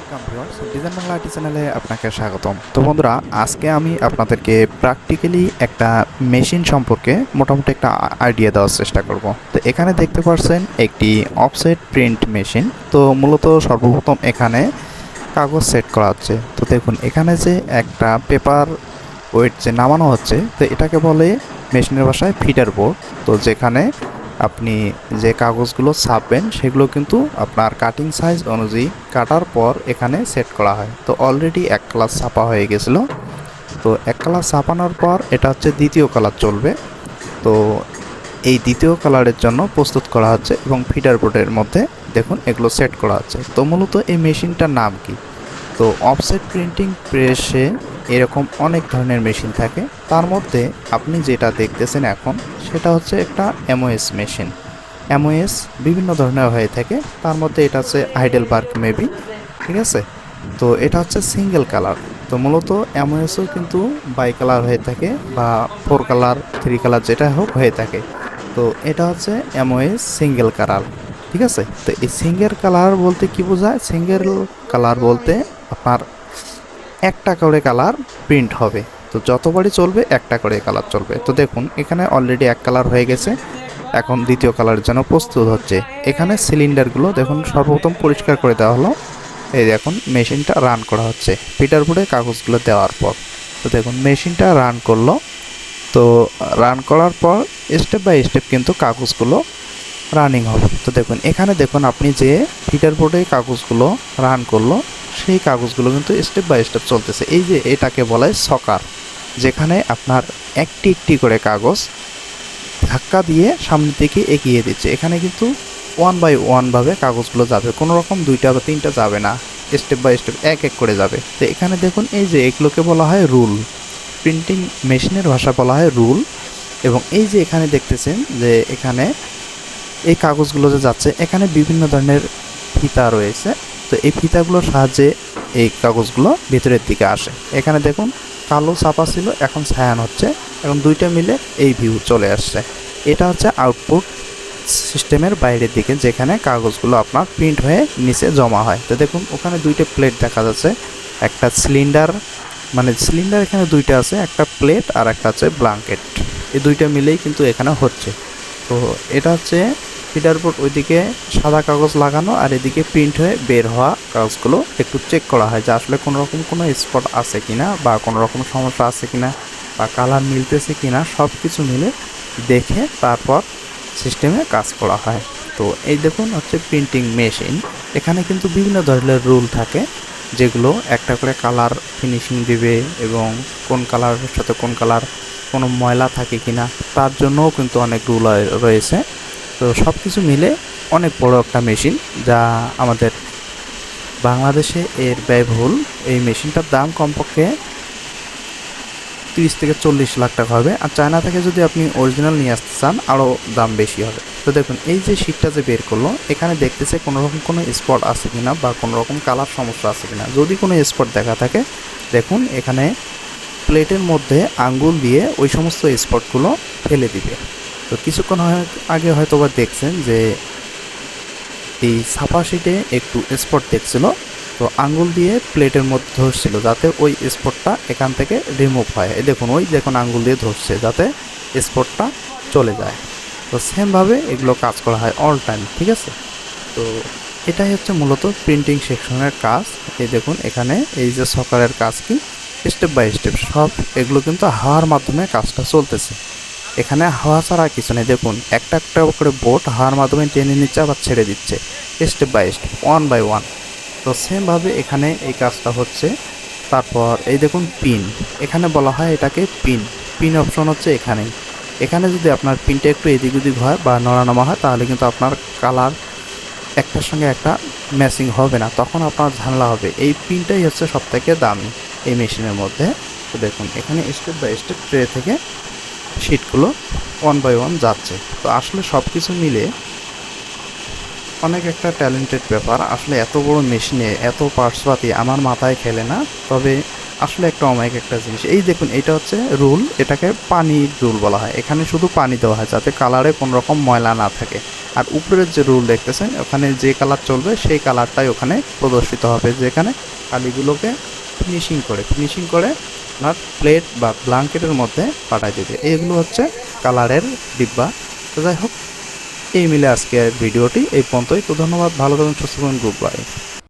Welcome viewers, design Bangla IT চ্যানেলে আপনাকে স্বাগতম। তো বন্ধুরা, আজকে আমি আপনাদেরকে প্র্যাকটিক্যালি একটা মেশিন সম্পর্কে মোটামুটি একটা আইডিয়া দেওয়ার চেষ্টা করব। তো এখানে দেখতে পাচ্ছেন একটি অফসেট প্রিন্ট মেশিন। তো মূলত সর্বপ্রথম এখানে কাগজ সেট করা হচ্ছে। তো দেখুন এখানে যে একটা পেপার ওয়েট যে নামানো হচ্ছে, তো এটাকে বলে মেশিনের ভাষায় ফিডার বোর্ড। তো যেখানে আপনি যে কাগজগুলো ছাপবেন সেগুলো কিন্তু আপনার কাটিং সাইজ অনুযায়ী কাটার পর এখানে সেট করা হয়। তো অলরেডি এক কালার ছাপা হয়ে গেছিলো। তো এক কালার ছাপানোর পর এটা হচ্ছে দ্বিতীয় কালার চলবে। তো এই দ্বিতীয় কালারের জন্য প্রস্তুত করা হচ্ছে এবং ফিডার বোর্ডের মধ্যে দেখুন এগুলো সেট করা হচ্ছে। তো মূলত এই মেশিনটার নাম কি? তো অফসেট প্রিন্টিং প্রেসে এরকম অনেক ধরনের মেশিন থাকে। তার মধ্যে আপনি যেটা দেখতেছেন এখন সেটা হচ্ছে একটা এমওএস মেশিন। এমওএস বিভিন্ন ধরনের হয়ে থাকে, তার মধ্যে এটা হচ্ছে হাইডেলবার্গ মেবি, ঠিক আছে। তো এটা হচ্ছে সিঙ্গেল কালার। তো মূলত এমওএসও কিন্তু বাই কালার হয়ে থাকে বা 4 কালার 3 কালার যেটা হোক হয়ে থাকে। তো এটা হচ্ছে এমওএস সিঙ্গেল কালার, ঠিক আছে। তো এই সিঙ্গেল কালার বলতে কি বোঝায়? সিঙ্গেল কালার বলতে আপনার একটা করে কালার প্রিন্ট হবে। তো যতবারই চলবে একটা করে কালার চলবে। তো দেখুন এখানে অলরেডি এক কালার হয়ে গেছে, এখন দ্বিতীয় কালারের জন্য প্রস্তুত হচ্ছে। এখানে সিলিন্ডারগুলো দেখুন সর্বপ্রথম পরিষ্কার করে দেওয়া হলো। এই দেখুন মেশিনটা রান করা হচ্ছে ফিটার বোর্ডে কাগজগুলো দেওয়ার পর। তো দেখুন মেশিনটা রান করলো। তো রান করার পর স্টেপ বাই স্টেপ কিন্তু কাগজগুলো রানিং হবে। তো দেখুন এখানে দেখুন আপনি যে ফিটার বোর্ডে কাগজগুলো রান করলো সেই কাগজগুলো কিন্তু স্টেপ বাই স্টেপ চলতেছে। এই যে এটাকে বলা হয় সকার, যেখানে আপনার একটি একটি করে কাগজ ধাক্কা দিয়ে সামনের দিকে এগিয়ে দিচ্ছে। এখানে কিন্তু ওয়ান বাই ওয়ানভাবে কাগজগুলো যাবে, কোনো রকম দুইটা বা তিনটা যাবে না, স্টেপ বাই স্টেপ এক এক করে যাবে। তো এখানে দেখুন এই যে এগুলোকে বলা হয় রুল, প্রিন্টিং মেশিনের ভাষা বলা হয় রুল। এবং এই যে এখানে দেখতেছেন যে এখানে এই কাগজগুলো যে যাচ্ছে এখানে বিভিন্ন ধরনের ফিতা রয়েছে। তো এই ফিতাগুলোর সাহায্যে এই কাগজগুলো ভিতরের দিকে আসে। এখানে দেখুন কালো ছাপা ছিল, এখন ছায়ান হচ্ছে, এখন দুইটা মিলে এই ভিউ চলে আসছে। এটা হচ্ছে আউটপুট সিস্টেমের বাইরের দিকে, যেখানে কাগজগুলো আপনার প্রিন্ট হয়ে নিচে জমা হয়। তো দেখুন ওখানে দুইটা প্লেট দেখা যাচ্ছে, একটা সিলিন্ডার, মানে সিলিন্ডার এখানে দুইটা আছে, একটা প্লেট আর একটা হচ্ছে ব্ল্যাঙ্কেট। এই দুইটা মিলেই কিন্তু এখানে হচ্ছে। তো এটা হচ্ছে ফিডার বোর্ড, ওইদিকে সাদা কাগজ লাগানো আর এদিকে প্রিন্ট হয়ে বের হওয়া কাগজগুলো একটু চেক করা হয় যে আসলে কোনো রকম কোনো স্পট আছে কিনা বা কোনো রকম সমস্যা আছে কিনা বা কালার মিলতেছে কিনা, সব কিছু মিলে দেখে তারপর সিস্টেমে কাজ করা হয়। তো এই দেখুন হচ্ছে প্রিন্টিং মেশিন। এখানে কিন্তু বিভিন্ন ধরনের রুল থাকে, যেগুলো একটা করে কালার ফিনিশিং দিবে এবং কোন কালারের সাথে কোন কালার কোনো ময়লা থাকে কিনা তার জন্যও কিন্তু অনেক রুল রয়েছে। তো সব কিছু মিলে অনেক বড় একটা মেশিন, যা আমাদের বাংলাদেশে এর ব্যয়বহুল। এই মেশিনটার দাম কমপক্ষে 30 থেকে 40 লাখ টাকা হবে। আর চায়না থেকে যদি আপনি অরিজিনাল নিয়ে আসতে চান আরও দাম বেশি হবে। তো দেখুন এই যে শীটটা যে বের করলো, এখানে দেখতেছে কোনো রকম কোনো স্পট আছে কিনা বা কোনো রকম কালার সমস্যা আছে কিনা। যদি কোনো স্পট দেখা থাকে দেখুন এখানে প্লেটের মধ্যে আঙ্গুল দিয়ে ওই সমস্ত স্পটগুলো ফেলে দিবে। তো কিছুক্ষণ আগে হয়তো বা দেখছেন যে এই ছাপা শিটে একটু স্পট দেখছিল, তো আঙ্গুল দিয়ে প্লেটের মধ্যে ধরছিল যাতে ওই স্পটটা এখান থেকে রিমুভ হয়। এই দেখুন ওই দেখুন আঙ্গুল দিয়ে ধরছে যাতে স্পটটা চলে যায়। তো সেমভাবে এগুলো কাজ করা হয় অল টাইম, ঠিক আছে। তো এটাই হচ্ছে মূলত প্রিন্টিং সেকশনের কাজ। এই দেখুন এখানে এই যে সকারের কাজ কি স্টেপ বাই স্টেপ সব এগুলো কিন্তু হাওয়ার মাধ্যমে কাজটা চলতেছে। এখানে হাওয়া ছাড়া কিছু নেই। দেখুন একটা একটা করে বোট হাওয়ার মাধ্যমে টেনে নিচ্ছে আবার ছেড়ে দিচ্ছে, step by step one by one. তো সেমভাবে এখানে এই কাজটা হচ্ছে। তারপর এই দেখুন পিন, এখানে বলা হয় এটাকে পিন। পিন অপশন হচ্ছে এখানেই। এখানে যদি আপনার পিনটা একটু এদিক ওদিক হয় বা নড়ানামা হয় তাহলে কিন্তু আপনার কালার একটার সঙ্গে একটা ম্যাচিং হবে না, তখন আপনার ঝামেলা হবে। এই পিনটাই হচ্ছে সবথেকে দামি এই মেশিনের মধ্যে। তো দেখুন এখানে স্টেপ বাই স্টেপ ট্রে থেকে শিটগুলো ওয়ান বাই ওয়ান যাচ্ছে। তো আসলে সব কিছু মিলে অনেক একটা ট্যালেন্টেড ব্যাপার। আসলে এত বড় মেশিনে এত পার্টসপাতি আমার মাথায় খেলে না, তবে আসলে একটা অমায়িক একটা জিনিস। এই দেখুন এটা হচ্ছে রুল, এটাকে পানির রুল বলা হয়। এখানে শুধু পানি দেওয়া হয় যাতে কালারে কোনো রকম ময়লা না থাকে। আর উপরের যে রুল দেখতেছেন ওখানে যে কালার চলবে সেই কালারটাই ওখানে প্রদর্শিত হবে, যেখানে কালিগুলোকে ফিনিশিং করে আপনার প্লেট বা ব্ল্যাঙ্কেটের মধ্যে পাঠাই দেবে। এইগুলো হচ্ছে কালারের ডিব্বা। তো যাই হোক, এই মিলে আজকের ভিডিওটি এই পর্যন্তই। তো ধন্যবাদ, ভালো থাকুন, সুস্থ থাকুন, গুড বাই।